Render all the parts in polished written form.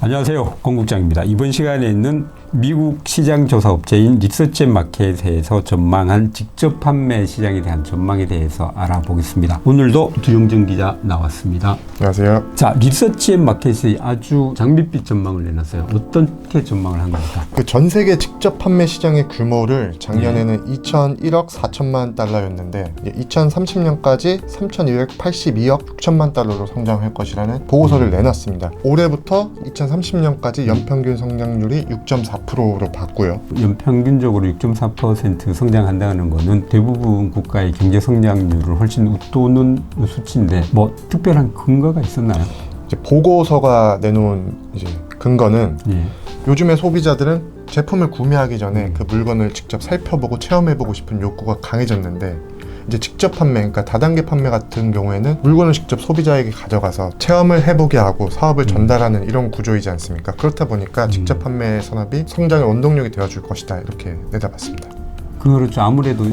안녕하세요, 공국장입니다. 이번 시간에는 미국 시장 조사 업체인 리서치앤마켓에서 전망한 직접 판매 시장에 대한 전망에 대해서 알아보겠습니다. 오늘도 두영정 기자 나왔습니다. 안녕하세요. 자, 리서치앤마켓이 아주 장밋빛 전망을 내놨어요. 어떻게 전망을 한 겁니까? 그 전 세계 직접 판매 시장의 규모를 작년에는 2,001억 4천만 달러였는데 2030년까지 3,282억 6천만 달러로 성장할 것이라는 보고서를 내놨습니다. 올해부터 2030년까지 연평균 성장률이 6.4%로 봤고요. 연평균적으로 6.4% 성장한다는 거는 대부분 국가의 경제 성장률을 훨씬 웃도는 수치인데 뭐 특별한 근거가 있었나요? 이제 보고서가 내놓은 이제 근거는 요즘에 소비자들은 제품을 구매하기 전에 그 물건을 직접 살펴보고 체험해보고 싶은 욕구가 강해졌는데 이제 직접 판매, 그러니까 다단계 판매 같은 경우에는 물건을 직접 소비자에게 가져가서 체험을 해보게 하고 사업을 전달하는 이런 구조이지 않습니까? 그렇다 보니까 직접 판매 산업이 성장의 원동력이 되어줄 것이다 이렇게 내다봤습니다. 그렇죠. 아무래도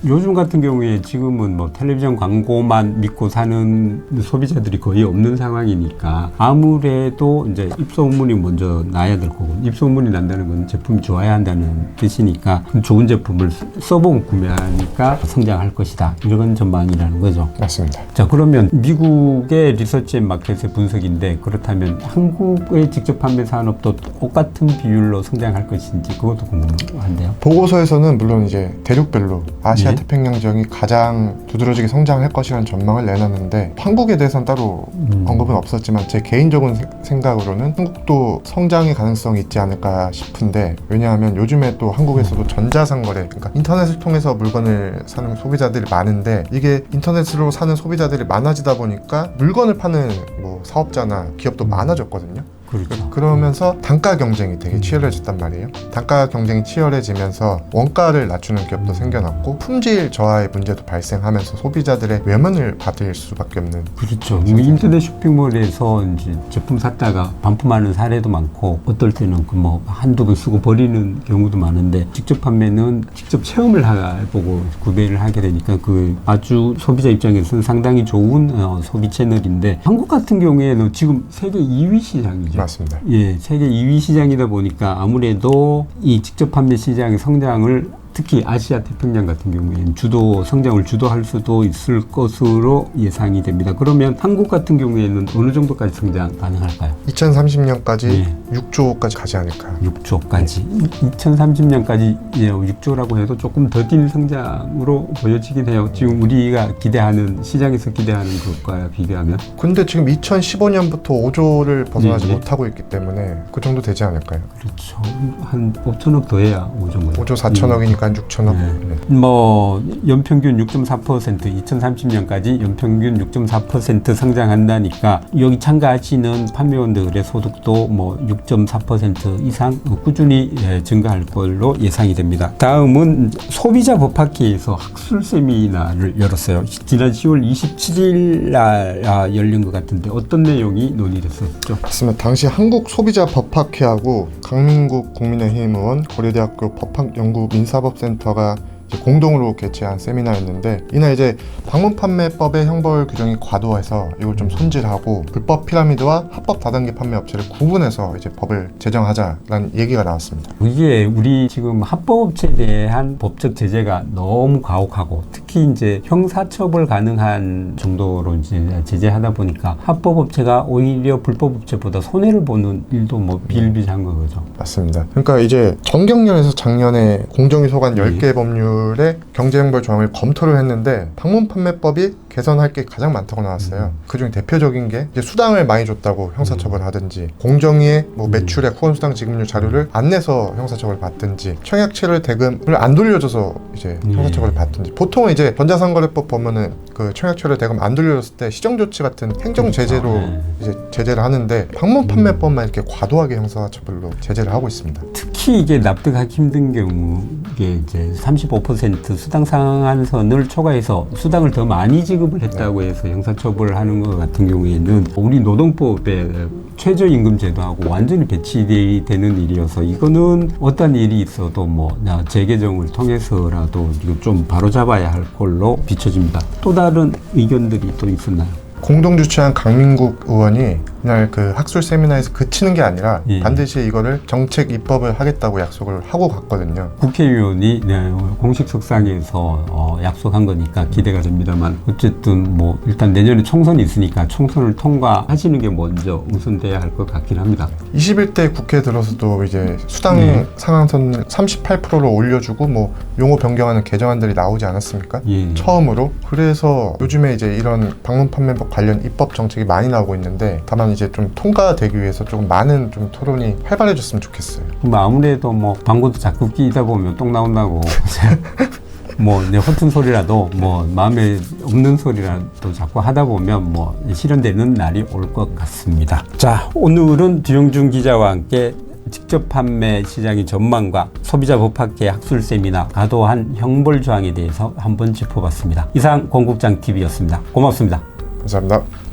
요즘 같은 경우에 지금은 뭐 텔레비전 광고만 믿고 사는 소비자들이 거의 없는 상황이니까 아무래도 이제 입소문이 먼저 나야 될 거고, 입소문이 난다는 건 제품이 좋아야 한다는 뜻이니까 좋은 제품을 써보고 구매하니까 성장할 것이다, 이런 전망이라는 거죠. 맞습니다. 자, 그러면 미국의 리서치앤마켓의 분석인데, 그렇다면 한국의 직접 판매 산업도 똑같은 비율로 성장할 것인지 그것도 궁금한데요. 보고서에서는 물론 이제 대륙별로 아시아 네. 태평양 지역이 가장 두드러지게 성장할 것이라는 전망을 내놨는데 한국에 대해서는 따로 언급은 없었지만 제 개인적인 생각으로는 한국도 성장의 가능성이 있지 않을까 싶은데, 왜냐하면 요즘에 또 한국에서도 전자상거래, 그러니까 인터넷을 통해서 물건을 사는 소비자들이 많은데 이게 인터넷으로 사는 소비자들이 많아지다 보니까 물건을 파는 뭐 사업자나 기업도 많아졌거든요. 그렇죠. 그러면서 단가 경쟁이 되게 치열해졌단 말이에요. 단가 경쟁이 치열해지면서 원가를 낮추는 기업도 생겨났고 품질 저하의 문제도 발생하면서 소비자들의 외면을 받을 수밖에 없는. 그렇죠. 인터넷 쇼핑몰에서 이제 제품 샀다가 반품하는 사례도 많고, 어떨 때는 그 뭐 한두 번 쓰고 버리는 경우도 많은데, 직접 판매는 직접 체험을 해보고 구매를 하게 되니까 그 아주 소비자 입장에서는 상당히 좋은 소비 채널인데, 한국 같은 경우에는 지금 세계 2위 시장이죠. 맞습니다. 예, 세계 2위 시장이다 보니까 아무래도 이 직접 판매 시장의 성장을, 특히 아시아 태평양 같은 경우에는 성장을 주도할 수도 있을 것으로 예상이 됩니다. 그러면 한국 같은 경우에는 어느 정도까지 성장 가능할까요? 2030년까지 6조까지 가지 않을까. 6조까지. 2030년까지 6조라고 해도 조금 더딘 성장으로 보여지긴 해요. 지금 우리가 기대하는, 시장에서 기대하는 것과 비교하면. 근데 지금 2015년부터 5조를 벗어나지 네. 못하고 있기 때문에 그 정도 되지 않을까요? 그렇죠. 한 5천억 더 해야 5조. 5조 4천억이니까 한 6천억. 네. 뭐 연평균 6.4%, 2030년까지 연평균 6.4% 성장한다니까 여기 참가하시는 판매원들의 소득도 뭐 6.4% 이상 꾸준히 증가할 걸로 예상이 됩니다. 다음은 소비자 법학회에서 학술 세미나를 열었어요. 지난 10월 27일 날 열린 것 같은데 어떤 내용이 논의됐었죠? 맞습니다. 당시 한국소비자법학회하고 강민국 국민의힘 의원, 고려대학교 법학연구민사법센터가 공동으로 개최한 세미나였는데, 이날 이제 방문 판매법의 형벌 규정이 과도해서 이걸 좀 손질하고 불법 피라미드와 합법 다단계 판매 업체를 구분해서 이제 법을 제정하자라는 얘기가 나왔습니다. 이게 우리 지금 합법업체에 대한 법적 제재가 너무 가혹하고, 특히 이제 형사처벌 가능한 정도로 이제 제재하다 보니까 합법업체가 오히려 불법업체보다 손해를 보는 일도 뭐 비일비재한 거죠. 맞습니다. 그러니까 이제 정경련에서 작년에 공정위 소관 10개 법률의 경제형벌 조항을 검토를 했는데 방문 판매법이 개선할 게 가장 많다고 나왔어요. 그중에 대표적인 게 이제 수당을 많이 줬다고 형사처벌을 하든지, 공정위에 뭐 매출액 후원수당 지급률 자료를 안 내서 형사처벌을 받든지, 청약체를 대금을 안 돌려줘서 이제 형사처벌을 받든지. 보통은 이제 전자상거래법 보면은 그 청약처를 대금 안 돌려줬을 때 시정조치 같은 행정 제재로 이제 제재를 하는데, 방문 판매법만 이렇게 과도하게 형사처벌로 제재를 하고 있습니다. 특히 이게 납득하기 힘든 경우, 이게 이제 35% 수당 상한선을 초과해서 수당을 더 많이 지급을 했다고 해서 형사처벌을 하는 것 같은 경우에는 우리 노동법에 최저임금 제도하고 완전히 배치되는 일이어서, 이거는 어떤 일이 있어도 뭐 재개정을 통해서라도 이거 좀 바로잡아야 할 걸로 비춰집니다. 또 다른 의견들이 또 있었나요? 공동 주최한 강민국 의원이 그날 그 학술 세미나에서 그치는 게 아니라 예. 반드시 이거를 정책 입법을 하겠다고 약속을 하고 갔거든요. 국회의원이 공식 석상에서 약속한 거니까 기대가 됩니다만 어쨌든 뭐 일단 내년에 총선이 있으니까 총선을 통과하시는 게 먼저 우선돼야 할 것 같긴 합니다. 21대 국회에 들어서도 이제 수당 상한선을 38%로 올려주고 뭐 용어 변경하는 개정안들이 나오지 않았습니까? 예. 처음으로. 그래서 요즘에 이제 이런 방문 판매법 관련 입법 정책이 많이 나오고 있는데 다만 이제 좀 통과되기 위해서 조금 많은 좀 토론이 활발해졌으면 좋겠어요. 뭐 아무래도 뭐 방구도 자꾸 끼다 보면 똥 나온다고 뭐 내 허튼 소리라도 뭐 마음에 없는 소리라도 자꾸 하다 보면 뭐 실현되는 날이 올 것 같습니다. 자, 오늘은 뒤영준 기자와 함께 직접 판매 시장의 전망과 소비자 법학회 학술 세미나 과도한 형벌 조항에 대해서 한번 짚어봤습니다. 이상 권국장 TV였습니다. 고맙습니다. 감사합니다.